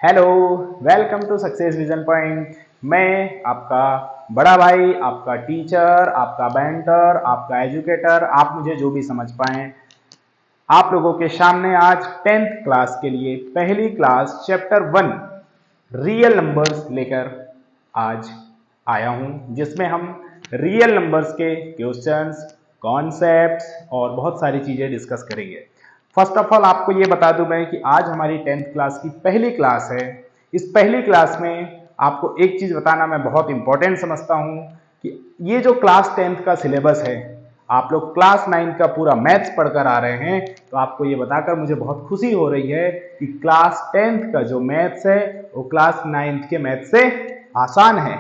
Hello, welcome to success vision point. मैं आपका बड़ा भाई, आपका टीचर, आपका मेंटर, आपका एजुकेटर, आप मुझे जो भी समझ पाएं, आप लोगों के सामने आज 10th क्लास के लिए पहली क्लास चैप्टर 1 रियल नंबर्स लेकर आज आया हूं, जिसमें हम रियल नंबर्स के क्वेश्चंस, कॉन्सेप्ट्स और बहुत सारी चीजें डिस्कस करेंगे। फर्स्ट ऑफ ऑल आपको ये बता दूं मैं कि आज हमारी 10th क्लास की पहली क्लास है। इस पहली क्लास में आपको एक चीज बताना मैं बहुत इंपॉर्टेंट समझता हूं कि ये जो क्लास 10th का सिलेबस है, आप लोग क्लास 9 का पूरा मैथ्स पढ़कर आ रहे हैं, तो आपको ये बताकर मुझे बहुत खुशी हो रही है कि क्लास 10th का जो मैथ्स है वो क्लास 9th के मैथ्स से आसान है।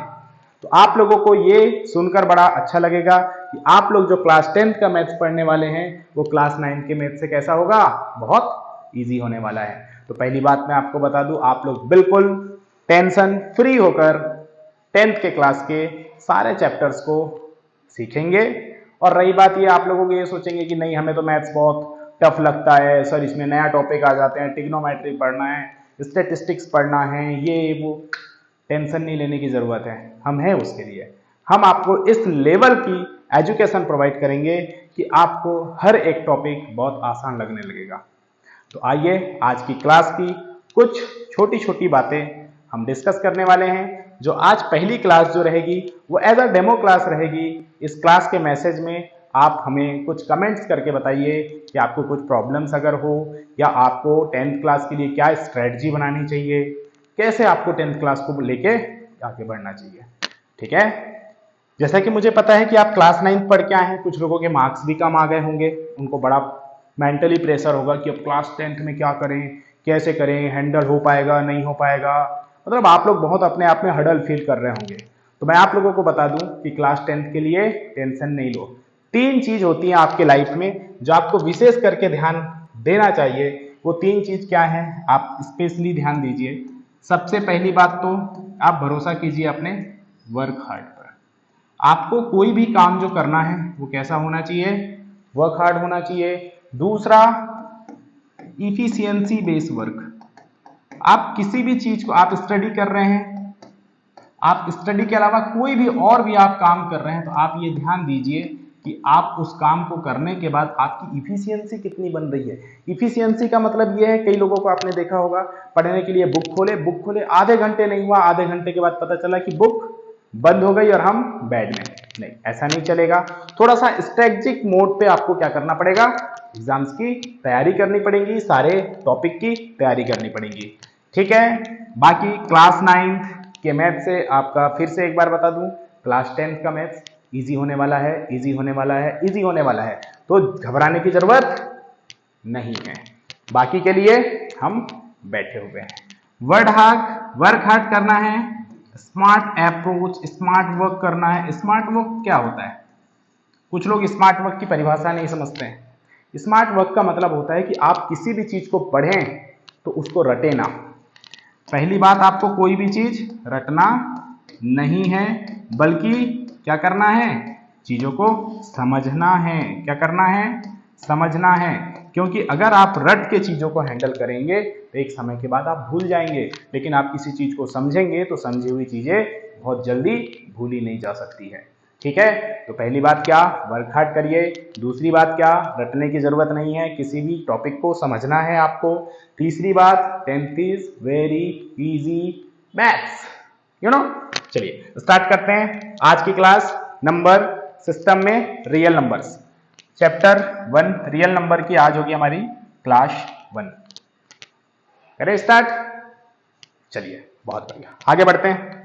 तो आप लोगों को ये सुनकर बड़ा अच्छा लगेगा कि आप लोग जो क्लास 10th का मैथ्स पढ़ने वाले हैं वो क्लास 9 के मैथ्स से कैसा होगा, बहुत इजी होने वाला है। तो पहली बात मैं आपको बता दूं, आप लोग बिल्कुल टेंशन फ्री होकर 10th के क्लास के सारे चैप्टर्स को सीखेंगे। और रही बात ये, आप लोगों को ये सोचेंगे कि नहीं हमें तो मैथ्स बहुत टफ लगता है सर, इसमें नया टॉपिक आ जाते हैं, ट्रिग्नोमेट्री पढ़ना है, स्टैटिस्टिक्स पढ़ना है, ये वो। टेंशन नहीं लेने की जरूरत है, हम हैं उसके लिए। हम आपको इस लेवल की एजुकेशन प्रोवाइड करेंगे कि आपको हर एक टॉपिक बहुत आसान लगने लगेगा। तो आइए आज की क्लास की कुछ छोटी छोटी बातें हम डिस्कस करने वाले हैं। जो आज पहली क्लास जो रहेगी वो एज अ डेमो क्लास रहेगी। इस क्लास के मैसेज में आप हमें कुछ कमेंट्स करके बताइए कि आपको कुछ प्रॉब्लम्स अगर हो, या आपको 10th क्लास के लिए क्या स्ट्रेटजी बनानी चाहिए, कैसे आपको 10th क्लास को लेके आगे बढ़ना चाहिए। ठीक है, जैसा कि मुझे पता है कि आप क्लास 9th पढ़ के आए हैं, कुछ लोगों के मार्क्स भी कम आ गए होंगे, उनको बड़ा मेंटली प्रेशर होगा कि अब क्लास 10th में क्या करें, कैसे करें, हैंडल हो पाएगा नहीं हो पाएगा। मतलब आप लोग बहुत अपने आप में हडल फील कर रहे होंगे। तो मैं आप लोगों को बता दूं कि क्लास 10th के लिए टेंशन नहीं लो। 3 चीज होती हैं आपके लाइफ में जो आपको विशेष करके ध्यान देना चाहिए। वो 3 चीज क्या है, आप स्पेशली ध्यान दीजिए। सबसे पहली बात तो आप भरोसा कीजिए अपने वर्क हार्ड पर। आपको कोई भी काम जो करना है वो कैसा होना चाहिए, वर्क हार्ड होना चाहिए। दूसरा, इफिशियंसी बेस्ड वर्क। आप किसी भी चीज को, आप स्टडी कर रहे हैं, आप स्टडी के अलावा कोई भी और भी आप काम कर रहे हैं, तो आप ये ध्यान दीजिए कि आप उस काम को करने के बाद आपकी इफिशियंसी कितनी बन रही है। इफिशियंसी का मतलब ये है, कई लोगों को आपने देखा होगा पढ़ने के लिए बुक खोले आधे घंटे नहीं हुआ, आधे घंटे के बाद पता चला कि बुक बंद हो गई और हम बेड में। नहीं, ऐसा नहीं चलेगा। थोड़ा सा स्ट्रेटेजिक मोड पे आपको क्या करना पड़ेगा, एग्जाम्स की तैयारी करनी पड़ेगी, सारे टॉपिक की तैयारी करनी पड़ेगी। ठीक है, बाकी क्लास 9th के मैथ से आपका फिर से एक बार बता दूं, क्लास 10th का मैथ्स इजी होने वाला है, इजी होने वाला है, इजी होने वाला है। तो घबराने की जरूरत नहीं है। बाकी के लिए हम बैठे हुए हैं। वर्क हार्ड करना है, स्मार्ट अप्रोच, स्मार्ट वर्क करना है। स्मार्ट वर्क क्या होता है, कुछ लोग स्मार्ट वर्क की परिभाषा नहीं समझते हैं। स्मार्ट वर्क का मतलब होता है कि आप किसी भी चीज को पढ़ें तो उसको रटे ना। पहली बात, आपको कोई भी चीज रटना नहीं है, बल्कि क्या करना है, चीजों को समझना है। क्या करना है, समझना है। क्योंकि अगर आप रट के चीजों को हैंडल करेंगे तो एक समय के बाद आप भूल जाएंगे, लेकिन आप किसी चीज को समझेंगे तो समझी हुई चीजें बहुत जल्दी भूली नहीं जा सकती है। ठीक है, तो पहली बात क्या, वर्क हार्ड करिए। दूसरी बात क्या, रटने की जरूरत नहीं है, किसी भी टॉपिक को समझना है आपको। तीसरी बात, 10th is very easy maths, you know. चलिए स्टार्ट करते हैं आज की क्लास। नंबर सिस्टम में real numbers, chapter 1 real number की आज होगी हमारी क्लास 1। करें स्टार्ट, चलिए बहुत बढ़िया, आगे बढ़ते हैं।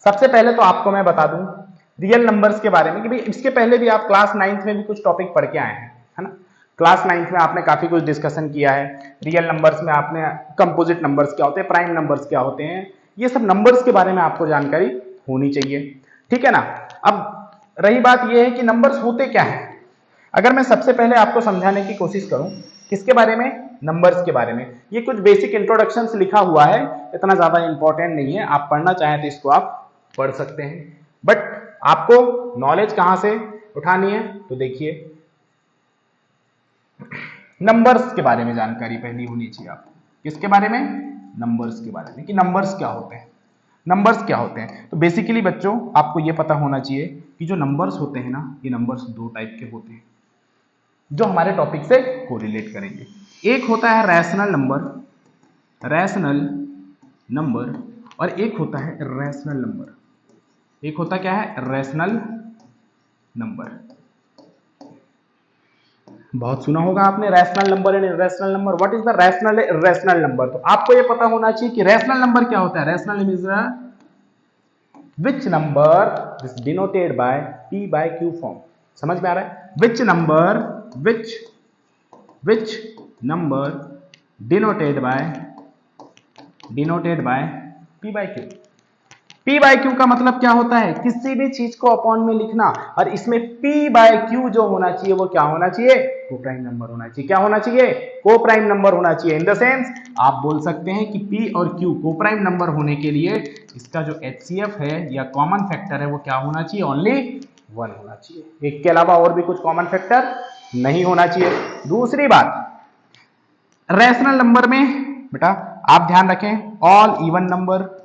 सबसे पहले तो आपको मैं बता दूं रियल नंबर्स के बारे में कि भाई इसके पहले भी आप क्लास 9th में भी कुछ टॉपिक पढ़ के आए हैं, है ना। क्लास 9th में आपने काफी कुछ डिस्कशन किया है। रियल नंबर्स में आपने कंपोजिट नंबर्स क्या होते हैं, प्राइम नंबर्स क्या होते हैं, ये सब नंबर्स के बारे में आपको जानकारी होनी चाहिए। ठीक है ना। अब रही बात यह है कि नंबर्स होते क्या है। अगर मैं सबसे पहले आपको समझाने की कोशिश करूं किसके बारे में, नंबर्स के बारे में, ये कुछ बेसिक इंट्रोडक्शन लिखा हुआ है, इतना ज्यादा इंपॉर्टेंट नहीं है। आप पढ़ना चाहें तो इसको आप पढ़ सकते हैं, बट आपको नॉलेज कहां से उठानी है, तो देखिए नंबर्स के बारे में जानकारी पहली होनी चाहिए आपको। किसके बारे में? नंबर्स के बारे में, कि नंबर्स क्या होते हैं, नंबर्स क्या होते हैं। तो बेसिकली बच्चों आपको ये पता होना चाहिए कि जो नंबर्स होते हैं ना, ये नंबर्स दो टाइप के होते हैं जो हमारे टॉपिक से कोरिलेट करेंगे। एक होता है रैशनल नंबर, रैशनल नंबर, और एक होता है इर्रेशनल नंबर। एक होता क्या है? Rational number. बहुत सुना होगा आपने rational number and irrational number. What is the rational irrational number? तो आपको ये पता होना चाहिए कि रैशनल नंबर क्या होता है। Rational is which number is denoted by p by q form. समझ में आ रहा है? Which number denoted by p by q। p by q का मतलब क्या होता है? किसी भी चीज को अपॉन में लिखना, और इसमें p by q जो होना चाहिए वो क्या होना चाहिए? कोप्राइम नंबर होना चाहिए। क्या होना चाहिए? कोप्राइम नंबर होना चाहिए। इन द सेंस आप बोल सकते हैं कि p और q कोप्राइम नंबर होने के लिए इसका जो HCF है या कॉमन फैक्टर है वो क्या होना चाहिए? ओनली 1 होना चाहिए। एक के अलावा और भी कुछ कॉमन फैक्टर नहीं होना चाहिए। दूसरी बात, रैशनल नंबर में बेटा आप ध्यान रखें, all even number,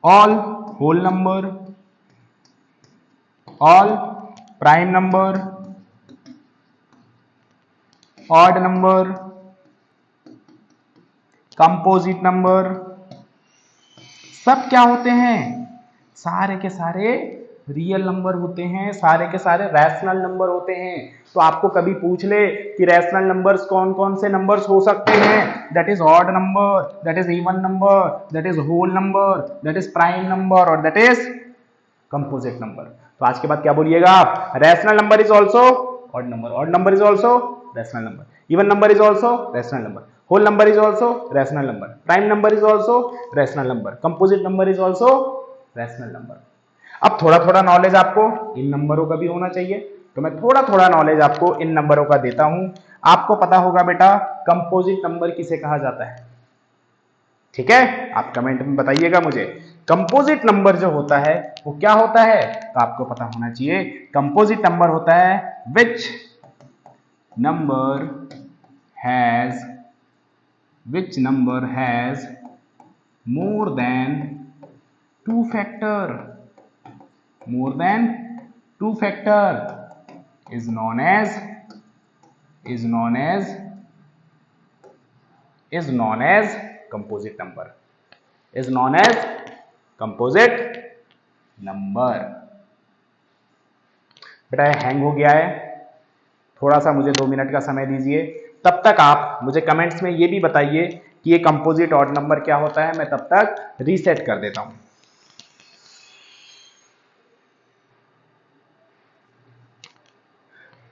all whole number, all prime number, odd number, composite number, सब क्या होते हैं? सारे के सारे रियल नंबर होते हैं, सारे के सारे रैशनल नंबर होते हैं। तो आपको कभी पूछ ले कि रैशनल नंबर्स कौन कौन से नंबर्स हो सकते हैं? That is odd number, that is even number, that is whole number, that is prime number, और दैट इज कंपोजिट नंबर। तो आज के बाद क्या बोलिएगा आप? Rational number is also odd number, odd number is also rational number, even number is also rational number, whole number is also rational number, prime number is also rational number, composite number is also rational number. अब थोड़ा थोड़ा knowledge आपको इन नंबरों का भी होना चाहिए, तो मैं थोड़ा थोड़ा नॉलेज आपको इन नंबरों का देता हूं। आपको पता होगा बेटा कंपोजिट नंबर किसे कहा जाता है? ठीक है, आप कमेंट में बताइएगा मुझे। कंपोजिट नंबर जो होता है वो क्या होता है? तो आपको पता होना चाहिए कंपोजिट नंबर होता है which number has more than two factor is known as composite number, is known as composite number। बेटा हैंग हो गया है, थोड़ा सा मुझे 2 मिनट का समय दीजिए। तब तक आप मुझे कमेंट्स में ये भी बताइए कि ये कंपोजिट ऑड नंबर क्या होता है। मैं तब तक रीसेट कर देता हूं।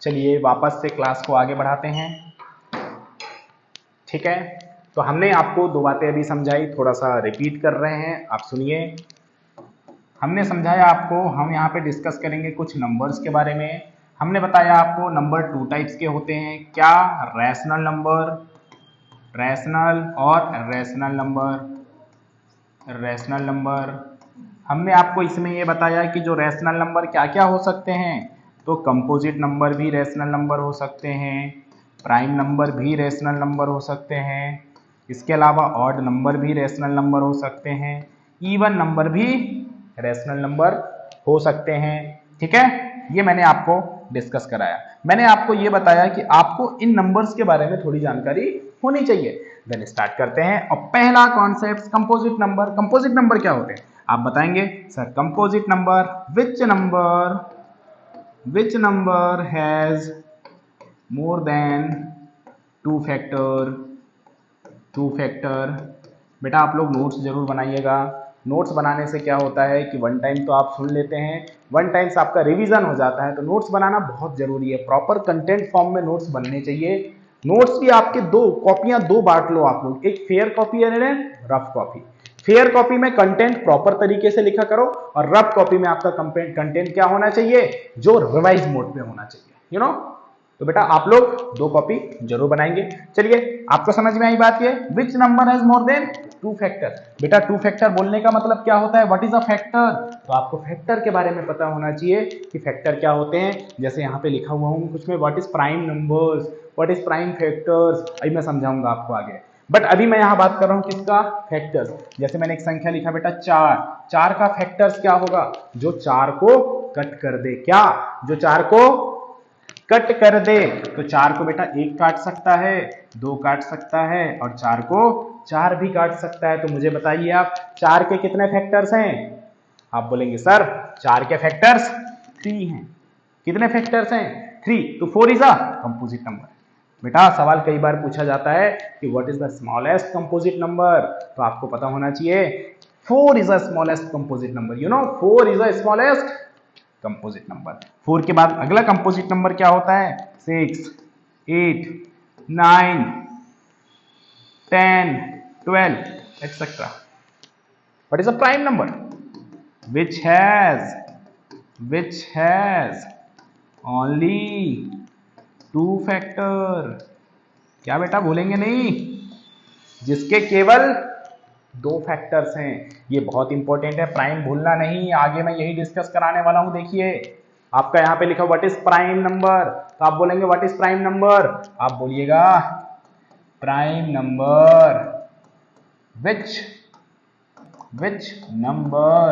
चलिए वापस से क्लास को आगे बढ़ाते हैं। ठीक है, तो हमने आपको 2 बातें अभी समझाई, थोड़ा सा रिपीट कर रहे हैं, आप सुनिए। हमने समझाया आपको, हम यहाँ पे डिस्कस करेंगे कुछ नंबर्स के बारे में। हमने बताया आपको नंबर 2 टाइप्स के होते हैं। क्या? रैशनल नंबर, रैशनल और रैशनल नंबर। हमने आपको इसमें ये बताया कि जो रैशनल नंबर क्या क्या हो सकते हैं। तो कंपोजिट नंबर भी रैशनल नंबर हो सकते हैं, प्राइम नंबर भी रैशनल नंबर हो सकते हैं, इसके अलावा ऑड नंबर भी रैशनल नंबर हो सकते हैं, इवन नंबर भी रैशनल नंबर हो सकते हैं। ठीक है, ये मैंने आपको डिस्कस कराया। मैंने आपको ये बताया कि आपको इन नंबर्स के बारे में थोड़ी जानकारी होनी चाहिए। देन स्टार्ट करते हैं। और पहला concept composite number. Composite number क्या होते हैं आप बताएंगे? Sir composite number which number has more than two factor. बेटा आप लोग नोट्स जरूर बनाइएगा। नोट्स बनाने से क्या होता है कि वन टाइम तो आप सुन लेते हैं, वन टाइम्स आपका रिवीजन हो जाता है। तो नोट्स बनाना बहुत जरूरी है, प्रॉपर कंटेंट फॉर्म में नोट्स बनने चाहिए। नोट्स भी आपके 2 कॉपियां 2 बांट लो आप लोग, एक फेयर कॉपी और रफ कॉपी। फेयर कॉपी में कंटेंट प्रॉपर तरीके से लिखा करो, और रफ कॉपी में आपका कंटेंट क्या होना चाहिए? जो रिवाइज मोड पे होना चाहिए, तो बेटा आप लोग 2 कॉपी जरूर बनाएंगे। चलिए, आपको समझ में आई बात ये, which number has more than 2 factor. बेटा 2 फैक्टर बोलने का मतलब क्या होता है, व्हाट इज अ फैक्टर। तो आपको फैक्टर के बारे में पता होना चाहिए कि फैक्टर क्या होते हैं। जैसे यहाँ पे लिखा हुआ हूँ कुछ में, what is prime numbers, what is prime factors, अभी मैं समझाऊंगा आपको आगे। बट अभी मैं यहाँ बात कर रहा हूँ किसका, फैक्टर्स। जैसे मैंने एक संख्या लिखा बेटा 4, 4 का फैक्टर्स क्या होगा, जो 4 को कट कर दे। क्या, जो 4 को कट कर दे। तो 4 को बेटा 1 काट सकता है, 2 काट सकता है, और 4 को 4 भी काट सकता है। तो मुझे बताइए आप, 4 के कितने फैक्टर्स हैं। आप बोलेंगे सर 4 के फैक्टर्स 3 हैं। कितने फैक्टर्स हैं, 3। तो 4 इज अ कंपोजिट नंबर। बेटा सवाल कई बार पूछा जाता है कि what is the smallest composite number. तो आपको पता होना चाहिए 4 is the smallest composite number. You know 4 is the smallest composite number. 4 के बाद अगला कंपोजिट नंबर क्या होता है, 6, 8, 9, 10, 12 etc. What is a prime number which has only 2 factor. क्या बेटा भूलेंगे नहीं, जिसके केवल 2 फैक्टर्स हैं। ये बहुत इंपॉर्टेंट है, प्राइम भूलना नहीं। आगे मैं यही डिस्कस कराने वाला हूं। देखिए आपका यहाँ पे लिखा व्हाट इज प्राइम नंबर, तो आप बोलेंगे व्हाट इज प्राइम नंबर, आप बोलिएगा prime number which number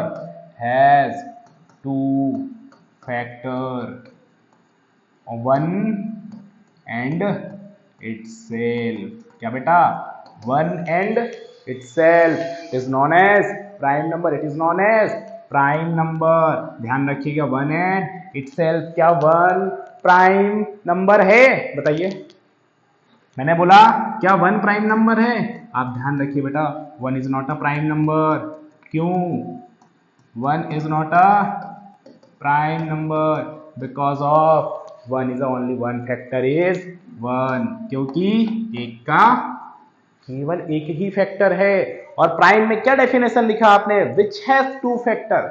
has 2 factor 1 and itself। क्या बेटा, 1 and itself is known as prime number। it is known as prime number. ध्यान रखिएगा 1 and itself, क्या 1 प्राइम नंबर है, बताइए। मैंने बोला क्या 1 प्राइम नंबर है। आप ध्यान रखिए बेटा 1 is not a prime number. क्यों 1 is not a prime number, because of 1 is only 1 factor is 1, क्योंकि एक का केवल एक ही फैक्टर है। और प्राइम में क्या डेफिनेशन लिखा आपने, विच हैज 2 फैक्टर।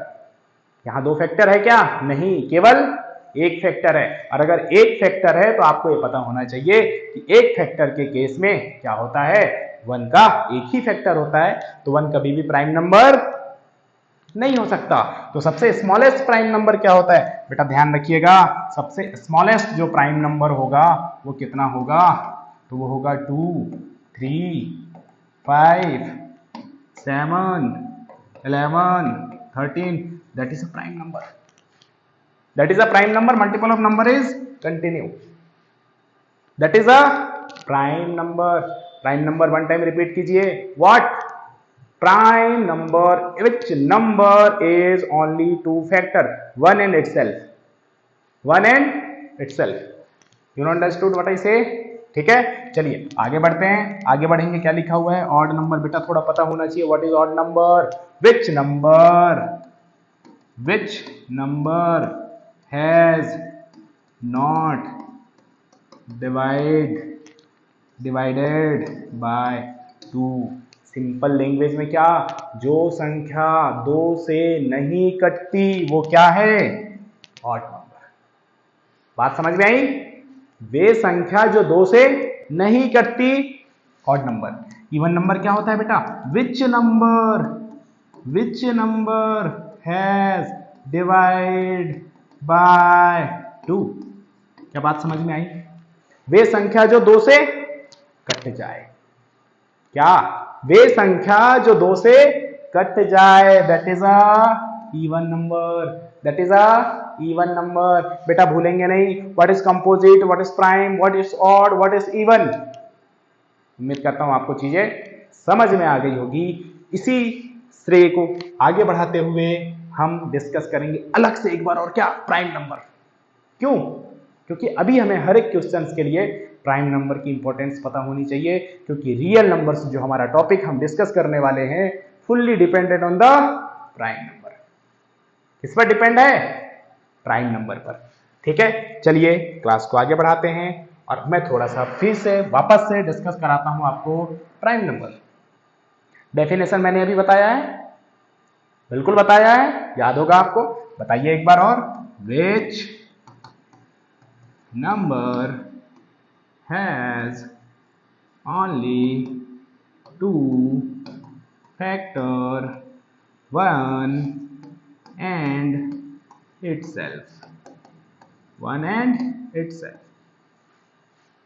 यहां 2 फैक्टर है क्या, नहीं, केवल एक फैक्टर है। और अगर एक फैक्टर है तो आपको ये पता होना चाहिए कि एक फैक्टर के केस में क्या होता है, 1 का एक ही फैक्टर होता है। तो 1 कभी भी प्राइम नंबर नहीं हो सकता। तो सबसे स्मॉलेस्ट प्राइम नंबर क्या होता है, बेटा ध्यान रखिएगा, सबसे स्मॉलेस्ट जो प्राइम नंबर होगा वो कितना होगा, तो वो होगा 2, 3, 5, 7, 11, 13। That is a prime number. That is a prime number. Multiple of number is continue. That is a prime number. Prime number one time repeat कीजिए। What? Prime number. Which number is only 2 factor? 1 and itself. 1 and itself. You understood what I say? ठीक है, चलिए आगे बढ़ते हैं। आगे बढ़ेंगे, क्या लिखा हुआ है, ऑड नंबर। बेटा थोड़ा पता होना चाहिए, what is odd number. Which number has not divided by 2। Simple language में क्या, जो संख्या 2 से नहीं कटती वो क्या है, ऑड नंबर। बात समझ में आई, वे संख्या जो 2 से नहीं कटती, ऑड नंबर। इवन नंबर क्या होता है बेटा, which number has divide by 2। क्या बात समझ में आई, वे संख्या जो 2 से कट जाए। क्या, वे संख्या जो 2 से कट जाए, that is a even number. That is a even number. बेटा भूलेंगे नहीं, what is composite, what is prime, what is odd, what is even. उम्मीद करता हूं आपको चीजें समझ में आ गई होगी। इसी श्रेय को आगे बढ़ाते हुए हम डिस्कस करेंगे अलग से एक बार और, क्या, प्राइम नंबर। क्यों, क्योंकि अभी हमें हर एक क्वेश्चंस के लिए प्राइम नंबर की इंपॉर्टेंस पता होनी चाहिए, क्योंकि रियल नंबर्स जो हमारा टॉपिक हम डिस्कस करने वाले हैं fully dependent on the prime number. किस पर डिपेंड है, प्राइम नंबर पर। ठीक है, चलिए क्लास को आगे बढ़ाते हैं और मैं थोड़ा सा फिर से वापस से डिस्कस कराता हूं आपको प्राइम नंबर। डेफिनेशन मैंने अभी बताया है, बिल्कुल बताया है, याद होगा आपको, बताइए एक बार और। number has only two factor, one and itself, one and itself,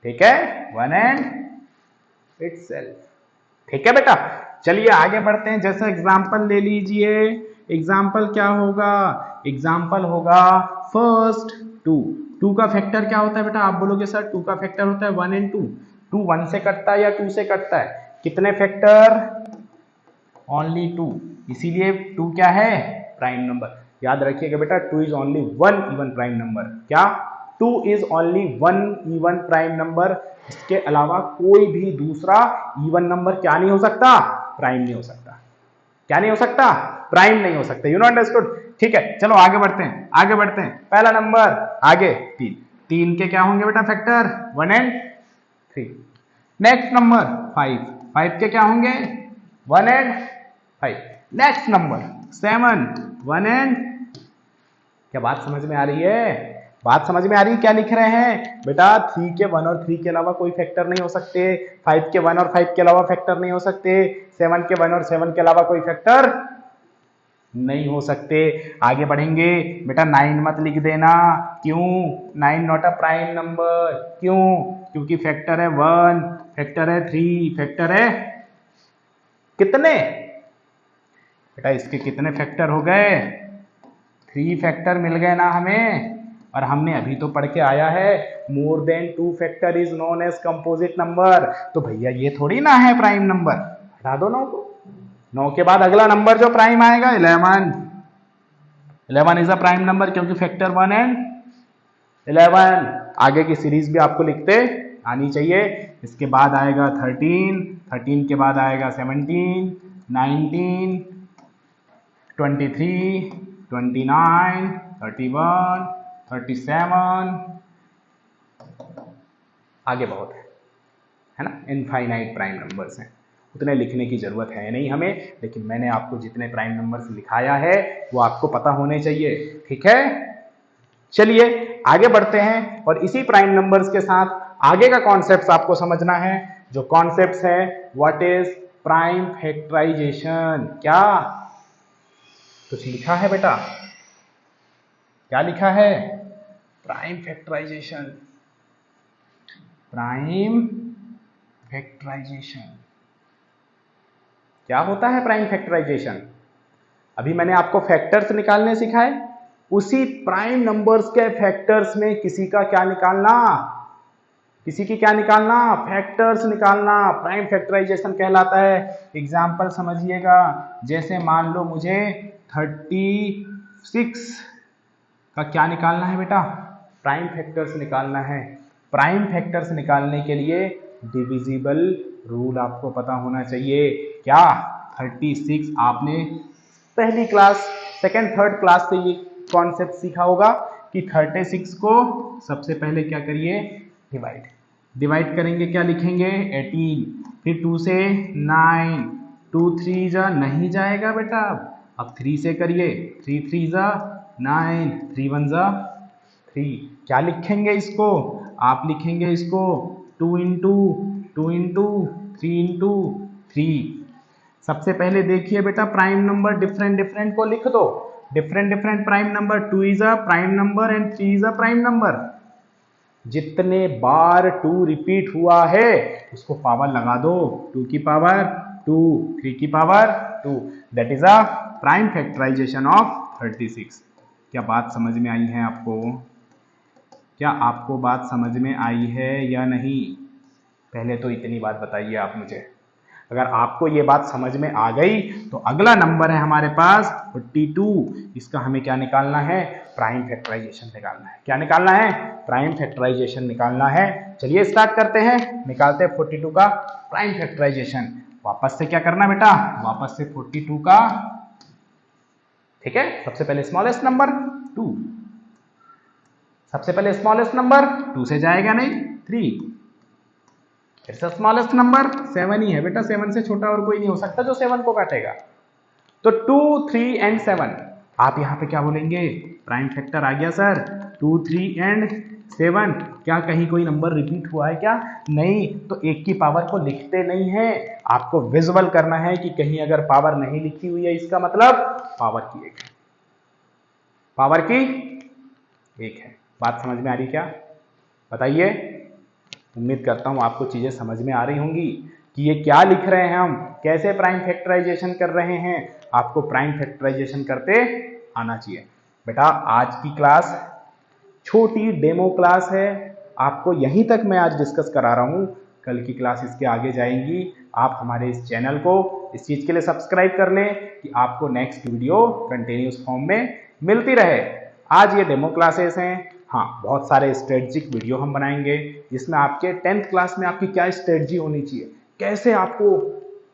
ठीक है, वन एंड इटसेल्फ, ठीक है बेटा। चलिए आगे बढ़ते हैं। जैसे एग्जाम्पल ले लीजिए, एग्जाम्पल क्या होगा, एग्जाम्पल होगा फर्स्ट टू का फैक्टर क्या होता है बेटा, आप बोलोगे सर टू का फैक्टर होता है वन एंड टू वन से कटता है या टू से कटता है, कितने फैक्टर, ओनली टू, इसीलिए टू क्या है, प्राइम नंबर। याद रखिएगा बेटा, two is only one even prime number, क्या, two is only one even prime number, इसके अलावा कोई भी दूसरा इवन नंबर क्या नहीं हो सकता, प्राइम नहीं हो सकता, क्या नहीं हो सकता, प्राइम नहीं हो सकता, यू नो अंडरस्टूड। ठीक है, चलो आगे बढ़ते हैं, आगे बढ़ते हैं। पहला नंबर आगे तीन, तीन के क्या होंगे बेटा factor, one and three. Next number five, five के क्या होंगे, one and five. Next number seven, one and, क्या बात समझ में आ रही है, बात समझ में आ रही है, क्या लिख रहे हैं बेटा, थ्री के वन और थ्री के अलावा कोई फैक्टर नहीं हो सकते, फाइव के वन और फाइव के अलावा फैक्टर नहीं हो सकते, सेवन के वन और सेवन के अलावा कोई फैक्टर नहीं हो सकते। आगे बढ़ेंगे बेटा, नाइन मत लिख देना, क्यों, nine not a prime number, क्यों, क्योंकि फैक्टर है वन, फैक्टर है थ्री, फैक्टर है कितने बेटा, इसके कितने फैक्टर हो गए, थ्री फैक्टर मिल गए ना हमें, और हमने अभी तो पढ़ के आया है more than two factor is known as composite number, तो भैया ये थोड़ी ना है प्राइम नंबर, हटा दो नौ को, नौ के बाद अगला नंबर जो प्राइम आएगा 11, 11 इज अ प्राइम नंबर क्योंकि फैक्टर वन एंड 11। आगे की सीरीज भी आपको लिखते आनी चाहिए। इसके बाद आएगा 13, 13 के बाद आएगा 17, 19, 23, 29, 31, 37, आगे बहुत है ना, इनफाइनाइट प्राइम नंबर्स हैं, उतने लिखने की जरूरत है नहीं हमें, लेकिन मैंने आपको जितने प्राइम नंबर्स लिखाया है वो आपको पता होने चाहिए, ठीक है। चलिए आगे बढ़ते हैं, और इसी प्राइम नंबर्स के साथ आगे का कॉन्सेप्ट आपको समझना है, जो कॉन्सेप्ट है व्हाट इज प्राइम फैक्टराइजेशन। क्या कुछ लिखा है बेटा, क्या लिखा है, प्राइम फैक्टराइजेशन, प्राइम फैक्टराइजेशन क्या होता है, प्राइम फैक्टराइजेशन। अभी मैंने आपको फैक्टर्स निकालने सिखाए, उसी प्राइम नंबर्स के फैक्टर्स में किसी का क्या निकालना, किसी की क्या निकालना, फैक्टर्स निकालना, प्राइम फैक्टराइजेशन कहलाता है। एग्जाम्पल समझिएगा, जैसे मान लो मुझे 36 का क्या निकालना है बेटा, प्राइम फैक्टर्स निकालना है। प्राइम फैक्टर्स निकालने के लिए डिविजिबल रूल आपको पता होना चाहिए। क्या 36, आपने पहली क्लास सेकंड थर्ड क्लास से ये कॉन्सेप्ट सीखा होगा कि 36 को सबसे पहले क्या करिए, डिवाइड करेंगे, क्या लिखेंगे 18, फिर 2 से 9, 2 3 जा नहीं जाएगा बेटा, अब 3 से करिए, 3 3 जा 9, 3 1 जा 3, क्या लिखेंगे इसको, आप लिखेंगे इसको 2 इंटू 3 इंटू 3। सबसे पहले देखिए बेटा, प्राइम नंबर डिफरेंट डिफरेंट को लिख दो, different different prime number, 2 is a prime number and 3 is a prime number. जितने बार 2 रिपीट हुआ है उसको पावर लगा दो, 2 की पावर 2, 3 की power 2, that is a prime factorisation of 36। क्या बात समझ में आई है आपको, क्या आपको बात समझ में आई है या नहीं, पहले तो इतनी बात बताइए आप मुझे। अगर आपको ये बात समझ में आ गई तो अगला नंबर है हमारे पास 42, इसका हमें क्या निकालना है, प्राइम फैक्टराइजेशन निकालना है। क्या निकालना है, प्राइम फैक्टराइजेशन निकालना है। चलिए स्टार्ट करते हैं, निकालते हैं 42 का प्राइम फैक्टराइजेशन। वापस से क्या करना बेटा, वापस से 42 का, ठीक है, सबसे पहले स्मॉलेस्ट नंबर 2, सबसे पहले स्मॉलेस्ट नंबर 2 से जाएगा नहीं 3, फिर से स्मॉलेस्ट नंबर 7 ही है बेटा, 7 से छोटा और कोई नहीं हो सकता जो 7 को काटेगा, तो 2 3 एंड 7। आप यहाँ पे क्या बोलेंगे, प्राइम फैक्टर आ गया सर 2 3 एंड 7। क्या कहीं कोई नंबर रिपीट हुआ है क्या? नहीं। तो 1 की पावर को लिखते नहीं है, आपको विजुअल करना है कि कहीं अगर पावर नहीं लिखी हुई है इसका मतलब पावर की 1 है, पावर की 1 है। बात समझ में आ रही क्या? बताइए। उम्मीद करता हूं आपको चीजें समझ में आ रही होंगी कि ये क्या लिख रहे हैं, हम कैसे प्राइम फैक्टराइजेशन कर रहे हैं। आपको प्राइम फैक्टराइजेशन करते आना चाहिए। बेटा आज की क्लास छोटी डेमो क्लास है, आपको यहीं तक मैं आज डिस्कस करा रहा हूं, कल की क्लास इसके आगे जाएंगी। आप हमारे इस चैनल को इस चीज के लिए सब्सक्राइब कर लें कि आपको नेक्स्ट वीडियो कंटिन्यूस फॉर्म में मिलती रहे। आज ये डेमो क्लासेस हैं। हाँ, बहुत सारे स्ट्रेटजिक वीडियो हम बनाएंगे जिसमें आपके 10th क्लास में आपकी क्या स्ट्रेटजी होनी चाहिए, कैसे आपको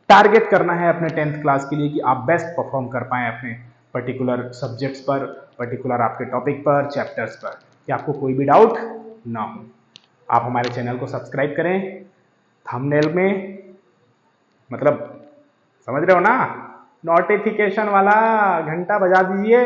टारगेट करना है अपने 10th क्लास के लिए कि आप बेस्ट परफॉर्म कर पाएं अपने पर्टिकुलर सब्जेक्ट्स पर, पर्टिकुलर आपके टॉपिक पर, चैप्टर्स पर, कि आपको कोई भी डाउट ना हो। आप हमारे चैनल को सब्सक्राइब करें, थंबनेल में मतलब समझ रहे हो ना, नोटिफिकेशन वाला घंटा बजा दीजिए,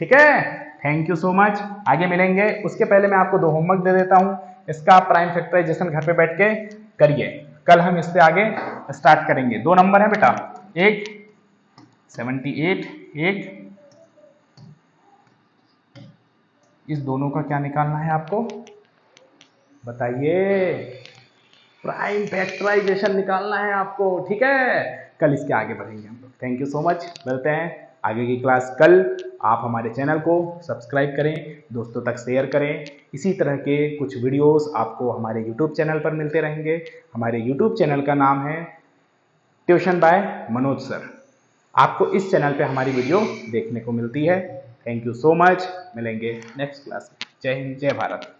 ठीक है। Thank you so much. आगे मिलेंगे। उसके पहले मैं आपको 2 होमवर्क दे देता हूं, इसका आप प्राइम फैक्टराइजेशन घर पे बैठ के करिए। कल हम इससे आगे स्टार्ट करेंगे। 2 नंबर है बेटा, एक 78, एक इस दोनों का क्या निकालना है आपको, बताइए। प्राइम फैक्टराइजेशन निकालना है आपको, ठीक है। कल इसके आगे बढ़ेंगे हम लोग। Thank you so much. मिलते हैं आगे की क्लास कल। आप हमारे चैनल को सब्सक्राइब करें, दोस्तों तक शेयर करें। इसी तरह के कुछ वीडियोस आपको हमारे यूट्यूब चैनल पर मिलते रहेंगे। हमारे यूट्यूब चैनल का नाम है ट्यूशन बाय मनोज सर। आपको इस चैनल पे हमारी वीडियो देखने को मिलती है। Thank you so much. मिलेंगे नेक्स्ट क्लास में। जय हिंद, जय भारत।